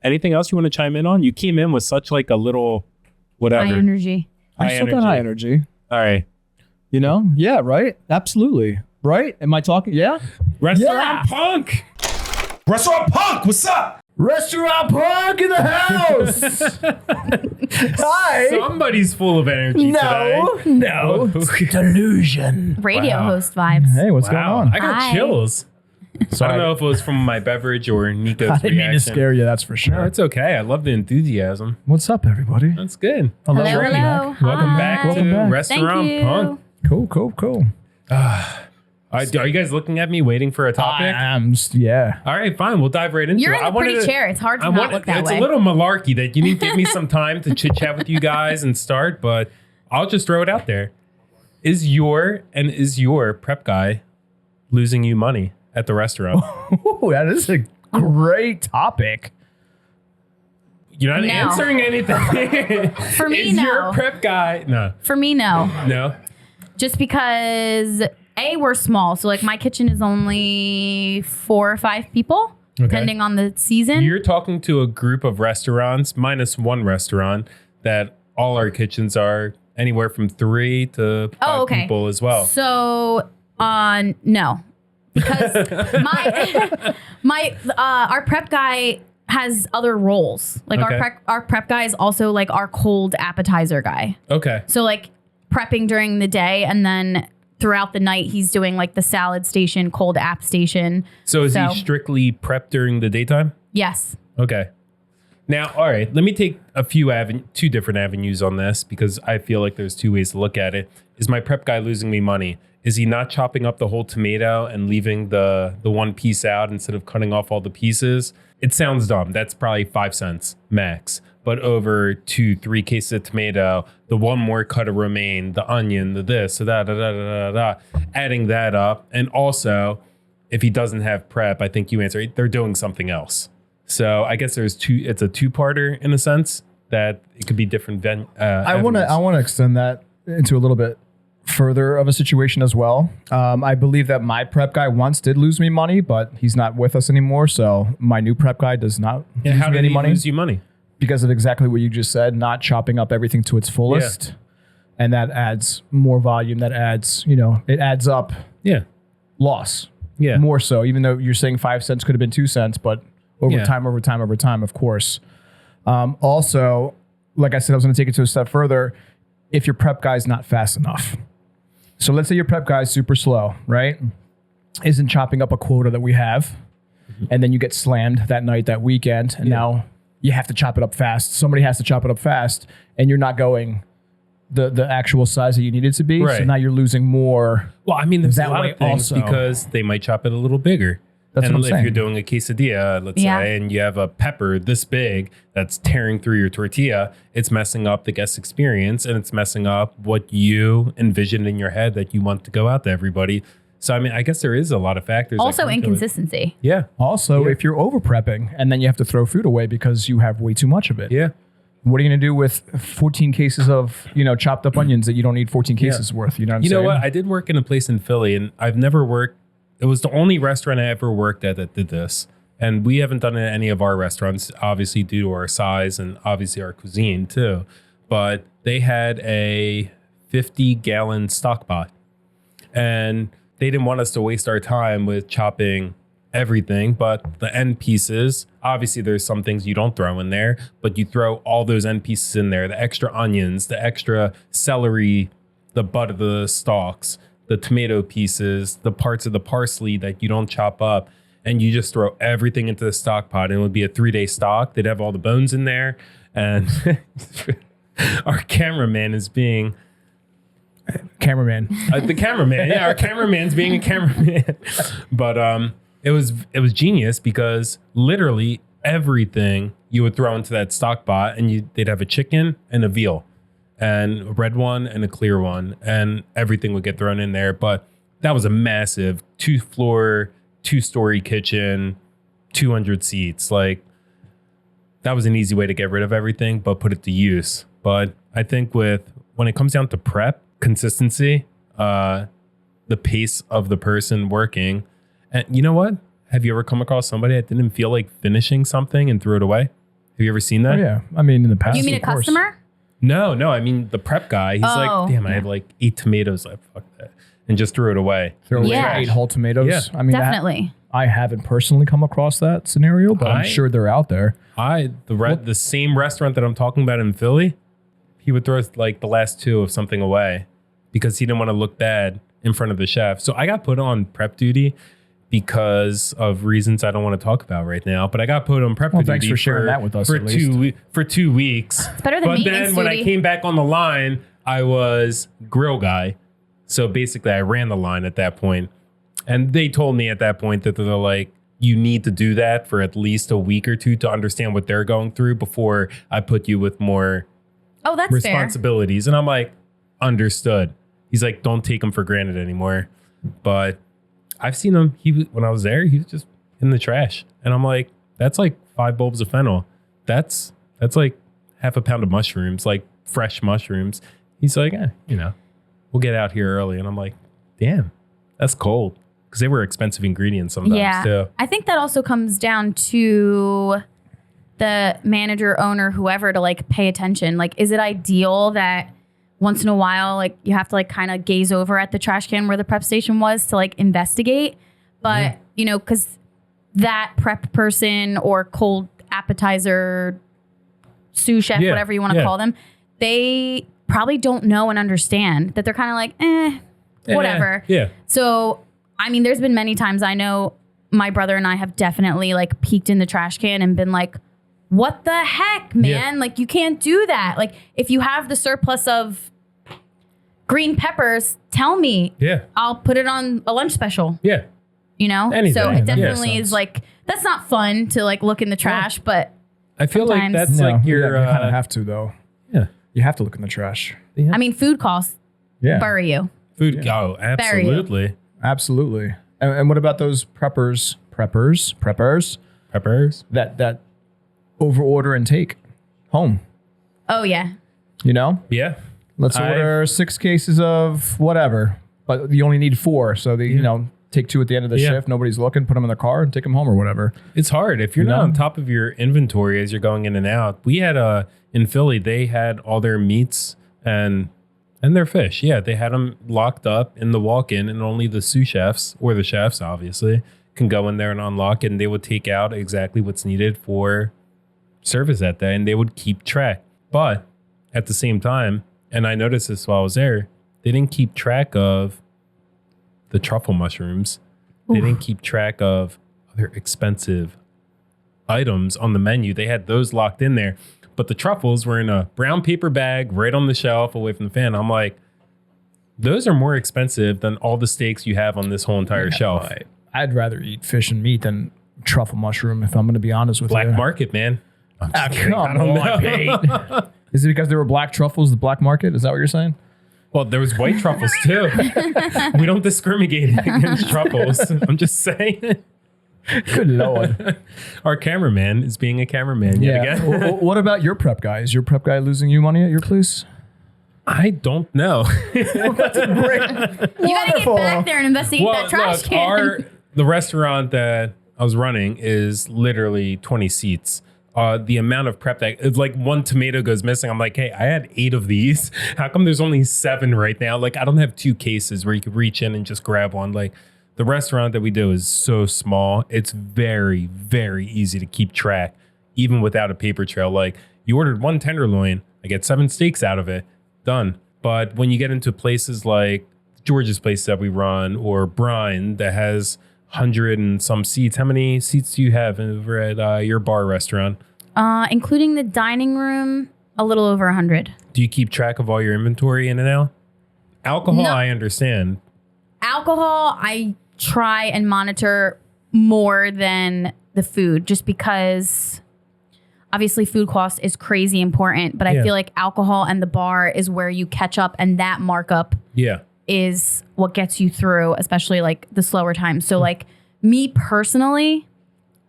Anything else you want to chime in on? You came in with such like a little whatever. High energy. I still got high energy. All right. You know? Yeah, right? Absolutely. Right? Am I talking? Yeah? Restaurant Punk. Restaurant Punk, what's up? Restaurant Punk in the house! Hi! Somebody's full of energy today. No. Delusion. Radio host vibes. Hey, what's going on? I got Hi. chills. Sorry. I don't know if it was from my beverage or Nikos' I didn't mean to reaction. scare you, that's for sure. No, it's okay. I love the enthusiasm. What's up, everybody? That's good. Hello, Hello. hello. Welcome back Welcome to back. Restaurant Thank you. Punk. Cool. Are you guys looking at me waiting for a topic? Yeah. All right, fine. We'll dive right into You're it. in a pretty chair. It's hard to not look that it's way. a little malarkey that you need to give me some time to chit chat with you guys and start, but I'll just throw it out there. Is your prep guy losing you money at the restaurant? Ooh, that is a great topic. You're not No. answering anything. For me, Is no. your prep guy? No. For me, no. No. Just because we're small, so like my kitchen is only 4 or 5 people, depending on the season. You're talking to a group of restaurants, minus one restaurant, that all our kitchens are anywhere from 3 to 5 people as well. So, no, because our prep guy has other roles. Like our prep guy is also like our cold appetizer guy. Okay. So like prepping during the day, and then throughout the night he's doing like the salad station, cold app station. So is he strictly prep during the daytime? Yes. Okay. Now, all right, let me take two different avenues on this, because I feel like there's 2 ways to look at it. Is my prep guy losing me money? Is he not chopping up the whole tomato and leaving the one piece out instead of cutting off all the pieces? It sounds dumb. That's probably 5 cents max. But over 2-3 cases of tomato, the one more cut of romaine, the onion, the this, the that, adding that up. And also, if he doesn't have prep, I think you answered, they're doing something else. So I guess it's a two-parter in a sense, that it could be different. I want to extend that into a little bit further of a situation as well. I believe that my prep guy once did lose me money, but he's not with us anymore. So my new prep guy does not lose how me did any he money. lose you money? Because of exactly what you just said, not chopping up everything to its fullest. Yeah. And that adds more volume. That adds, it adds up Yeah. loss. Yeah. More so, even though you're saying 5 cents could have been 2 cents, but over time, of course. Also, like I said, I was going to take it to a step further. If your prep guy is not fast enough. So let's say your prep guy is super slow, right? Isn't chopping up a quota that we have. And then you get slammed that night, that weekend. And now you have to chop it up fast. Somebody has to chop it up fast. And you're not going the actual size that you need it to be. Right. So now you're losing more. Well, I mean, there's That a lot way of things also. because they might chop it a little bigger. That's and what I'm if saying. you're doing a quesadilla, let's say, and you have a pepper this big that's tearing through your tortilla, it's messing up the guest experience, and it's messing up what you envisioned in your head that you want to go out to everybody. So, I mean, I guess there is a lot of factors. Also inconsistency. Yeah. Also, if you're over prepping and then you have to throw food away because you have way too much of it. Yeah. What are you going to do with 14 cases of, chopped up onions that you don't need 14 cases worth? You know what I'm saying? You know what? I did work in a place in Philly, and I've never worked. It was the only restaurant I ever worked at that did this. And we haven't done it at any of our restaurants, obviously due to our size and obviously our cuisine too. But they had a 50-gallon stock pot. And they didn't want us to waste our time with chopping everything, but the end pieces, obviously there's some things you don't throw in there, but you throw all those end pieces in there, the extra onions, the extra celery, the butt of the stalks, the tomato pieces, the parts of the parsley that you don't chop up, and you just throw everything into the stock pot, and it would be a 3-day stock. They'd have all the bones in there, and our cameraman is being... Cameraman. The cameraman. Yeah, our cameraman's being a cameraman. But it was genius, because literally everything you would throw into that stock pot, and they'd have a chicken and a veal, and a red one and a clear one, and everything would get thrown in there. But that was a massive 2-floor, 2-story kitchen, 200 seats. Like, that was an easy way to get rid of everything, but put it to use. But I think when it comes down to prep, consistency, the pace of the person working. And you know what? Have you ever come across somebody that didn't feel like finishing something and threw it away? Have you ever seen that? Oh, yeah. I mean, in the past. You mean a of course. customer? No, I mean the prep guy. He's like, damn, I have like 8 tomatoes. Like, fuck that. And just threw it away. Throw away Yeah. 8 whole tomatoes. Yeah. I mean, Definitely. I haven't personally come across that scenario, but I'm sure they're out there. The same restaurant that I'm talking about in Philly, he would throw like the last 2 of something away because he didn't want to look bad in front of the chef. So I got put on prep duty because of reasons I don't want to talk about right now. But I got put on prep duty. Thanks for sharing that with us. For at least. for 2 weeks. It's better than But maintenance then when I duty. came back on the line, I was grill guy. So basically, I ran the line at that point. And they told me at that point that they're like, you need to do that for at least a week or 2 to understand what they're going through before I put you with more Oh, that's fair. responsibilities. And I'm like, understood. He's like, don't take him for granted anymore. But I've seen him. When I was there, he was just in the trash. And I'm like, that's like 5 bulbs of fennel. That's like half a pound of mushrooms, like fresh mushrooms. He's like, we'll get out here early. And I'm like, damn, that's cold. Because they were expensive ingredients sometimes too. I think that also comes down to the manager, owner, whoever to like pay attention. Like, is it ideal that once in a while, like you have to like kind of gaze over at the trash can where the prep station was to like investigate? But, because that prep person or cold appetizer, sous chef, whatever you want to call them, they probably don't know and understand that they're kind of like, whatever. Yeah. So, I mean, there's been many times I know my brother and I have definitely like peeked in the trash can and been like, what the heck, man? Yeah. Like, you can't do that. Like, if you have the surplus of green peppers, tell me. Yeah. I'll put it on a lunch special. Yeah. Anything. So it definitely Yeah. is like, that's not fun to like look in the trash, but I feel like sometimes- that's like you your... kind of have to, though. yeah. You have to look in the trash. I mean, food costs Yeah. bury you. Food. Oh, absolutely. Absolutely. And what about those preppers Peppers. that over order and take home? Oh, yeah. Yeah. Let's order 6 cases of whatever, but you only need 4. So take 2 at the end of the shift. Nobody's looking. Put them in the car and take them home or whatever. It's hard if you're not on top of your inventory as you're going in and out. We had in Philly, they had all their meats and their fish. Yeah, they had them locked up in the walk-in, and only the sous chefs or the chefs, obviously, can go in there and unlock it, and they would take out exactly what's needed for service that day, and they would keep track. But at the same time, and I noticed this while I was there, they didn't keep track of the truffle mushrooms. They didn't keep track of other expensive items on the menu. They had those locked in there. But the truffles were in a brown paper bag right on the shelf away from the fan. I'm like, those are more expensive than all the steaks you have on this whole entire shelf. I'd rather eat fish and meat than truffle mushroom, if I'm going to be honest with Black you. market, man. I'm just kidding. Come I don't on, know. Pete. Is it because there were black truffles, the black market? Is that what you're saying? Well, there was white truffles too. We don't discriminate against truffles. I'm just saying. Good Lord. Our cameraman is being a cameraman yet again. What about your prep guy? Is your prep guy losing you money at your place? I don't know. That's a great. You gotta get back there and investigate that trash can. The restaurant that I was running is literally 20 seats. The amount of prep that if like one tomato goes missing, I'm like, hey, I had 8 of these. How come there's only 7 right now? Like, I don't have 2 cases where you could reach in and just grab one. Like, the restaurant that we do is so small. It's very, very easy to keep track, even without a paper trail. Like, you ordered 1 tenderloin, I get 7 steaks out of it, done. But when you get into places like George's place that we run, or Brine that has 100 and some seats, how many seats do you have over at your bar restaurant? Including the dining room, a little over 100. Do you keep track of all your inventory in and out? Alcohol, No. I understand. Alcohol, I try and monitor more than the food, just because obviously food cost is crazy important, but I feel like alcohol and the bar is where you catch up, and that markup is what gets you through, especially like the slower times. So like me personally,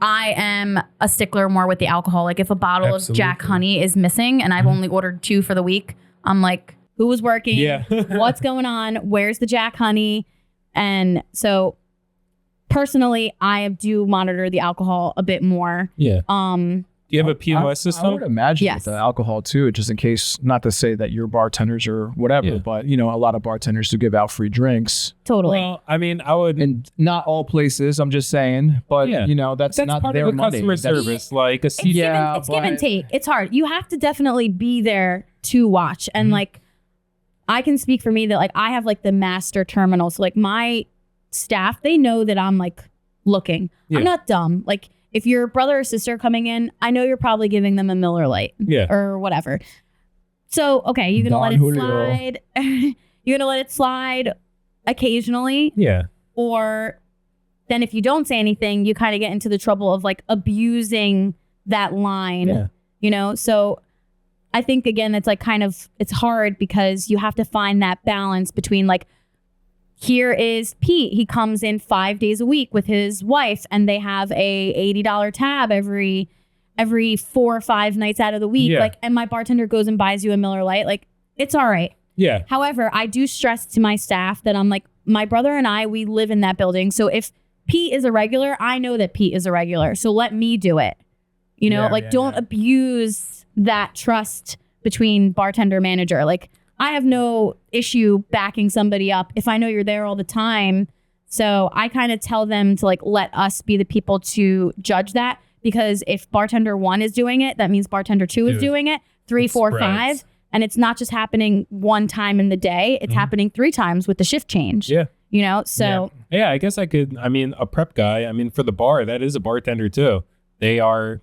I am a stickler more with the alcohol. Like if a bottle of Jack Honey is missing and I've only ordered 2 for the week, I'm like, who was working? Yeah. What's going on? Where's the Jack Honey? And so personally, I do monitor the alcohol a bit more. Yeah. Do Do you have a POS system? I would imagine Yes. with the alcohol too, just in case, not to say that your bartenders or whatever, but you know, a lot of bartenders do give out free drinks. Totally. Well, I mean, I would. And not all places, I'm just saying, but you know, that's not part their of the money. customer That's- service. Like a it's Yeah, give and but- take. It's hard. You have to definitely be there to watch. And like, I can speak for me that like I have like the master terminal. So like my staff, they know that I'm like looking. Yeah. I'm not dumb. Like if your brother or sister coming in, I know you're probably giving them a Miller Lite or whatever. So, okay, you're going to let it Don Julio. slide. You're going to let it slide occasionally. Yeah. Or then if you don't say anything, you kind of get into the trouble of like abusing that line, Yeah. you know? So I think again, it's like kind of, it's hard because you have to find that balance between like, here is Pete. He comes in 5 days a week with his wife and they have a $80 tab every 4 or 5 nights out of the week. Yeah. Like, and my bartender goes and buys you a Miller Lite. Like, it's all right. Yeah. However, I do stress to my staff that I'm like, my brother and I, we live in that building. So if Pete is a regular, I know that Pete is a regular. So let me do it. You know, don't abuse that trust between bartender manager. Like, I have no issue backing somebody up if I know you're there all the time. So I kind of tell them to like, let us be the people to judge that. Because if bartender 1 is doing it, that means bartender 2 is doing it, 3, 4, 5. And it's not just happening one time in the day. It's happening 3 times with the shift change. Yeah. You know, so. Yeah, I guess I could. I mean, a prep guy, I mean, for the bar, that is a bartender too. They're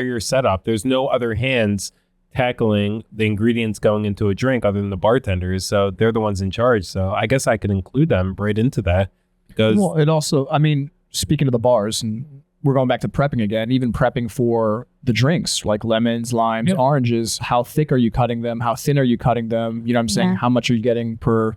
your setup. There's no other hands tackling the ingredients going into a drink other than the bartenders. So they're the ones in charge. So I guess I could include them right into that. Because Well, it also, I mean, speaking of the bars, and we're going back to prepping again, even prepping for the drinks like lemons, limes, oranges, how thick are you cutting them? How thin are you cutting them? You know what I'm saying? Yeah. How much are you getting per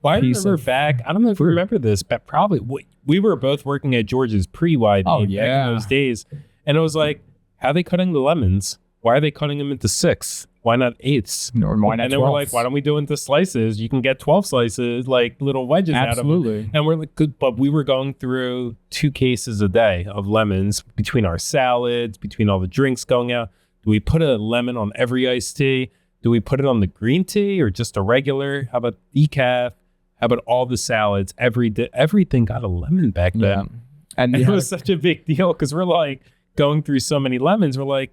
well, I piece remember of back, I don't know if you remember this, but probably we were both working at George's pre-wide back in those days. And it was like, how are they cutting the lemons? Why are they cutting them into 6? Why not 8s? or why not And then 12s? we're like, why don't we do it into slices? You can get 12 slices, like little wedges out of them. Absolutely. And we're like, good, but we were going through 2 cases a day of lemons between our salads, between all the drinks going out. Do we put a lemon on every iced tea? Do we put it on the green tea or just a regular? How about decaf? How about all the salads? Every day, everything got a lemon back then. Yeah. And And you it had was such a big deal because we're like going through so many lemons. We're like,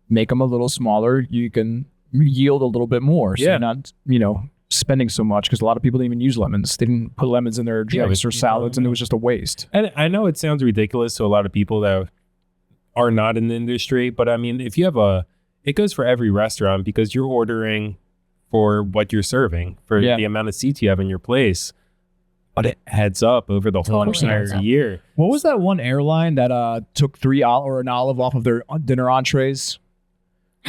make them a little smaller. You can yield a little bit more. So Yeah. you're not, spending so much because a lot of people didn't even use lemons. They didn't put lemons in their drinks but or salads, and it was just a waste. and I know it sounds ridiculous to a lot of people that are not in the industry, but I mean, if you have it goes for every restaurant because you're ordering for what you're serving, for the amount of seats you have in your place. But it adds up over the whole Totally adds entire up. year. What was that one airline that took 3 or an olive off of their dinner entrees?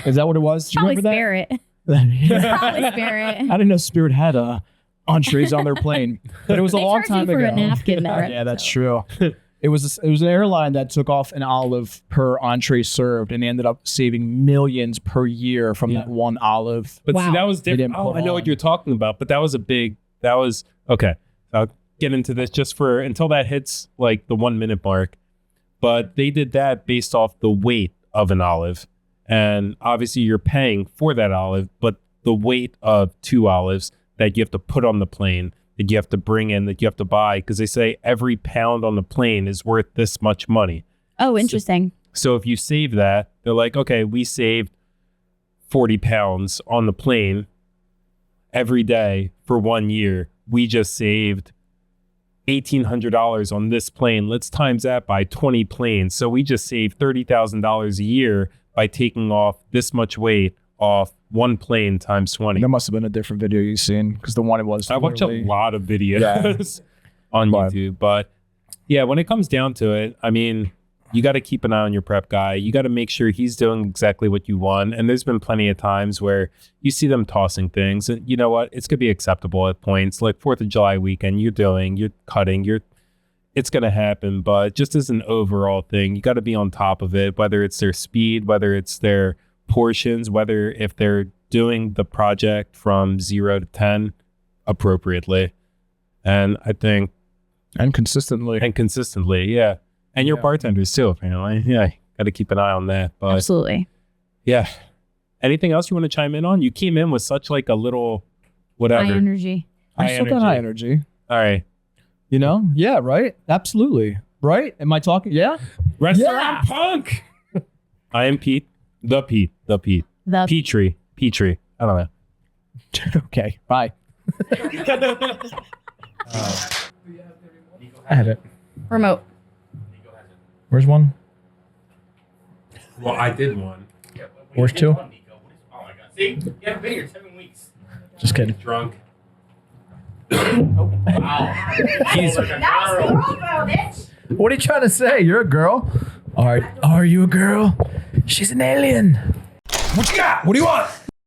Is that what it was? Do you Probably remember Spirit. that? Probably Spirit. I didn't know Spirit had entrees on their plane, but it was a They long charge you time for ago. a napkin there. Yeah, that's true. It was an airline that took off an olive per entree served, and they ended up saving millions per year from that one olive. But see, Wow. that was They different. didn't Oh, put I know on. what you're talking about, but that was okay. I'll get into this just for until that hits like the 1 minute mark. But they did that based off the weight of an olive. And obviously you're paying for that olive, but the weight of 2 olives that you have to put on the plane, that you have to bring in, that you have to buy, because they say every pound on the plane is worth this much money. Oh, interesting. So if you save that, they're like, okay, we saved 40 pounds on the plane every day for 1 year. We just saved $1,800 on this plane. Let's times that by 20 planes. So we just saved $30,000 a year by taking off this much weight off one plane times 20. That must have been a different video you've seen, because the one it was. I watch a literally- lot of videos on YouTube, but yeah, when it comes down to it, I mean, you got to keep an eye on your prep guy. You got to make sure he's doing exactly what you want. And there's been plenty of times where you see them tossing things, and you know what? It's going to be acceptable at points. Like 4th of July weekend, you're cutting, it's going to happen. But just as an overall thing, you got to be on top of it, whether it's their speed, whether it's their portions, whether if they're doing the project from 0 to 10 appropriately. And I think and consistently. yeah. And your bartenders too, apparently. Yeah. got to keep an eye on that. But Absolutely. yeah. Anything else you want to chime in on? You came in with such like a little whatever. High energy. I still got high energy. All right. You know? Yeah, right? Absolutely. Right? Am I talking? Yeah? Restaurant Punk. I am Pete. The Petrie. I don't know. Okay. Bye. I had it. Remote. Where's one? Well, I did one. Where's two? Oh my God. See? You haven't been here 7 weeks. Just kidding. Drunk. Wow. He's What are you trying to say? You're a girl. Are you a girl? She's an alien. What you got? What do you want?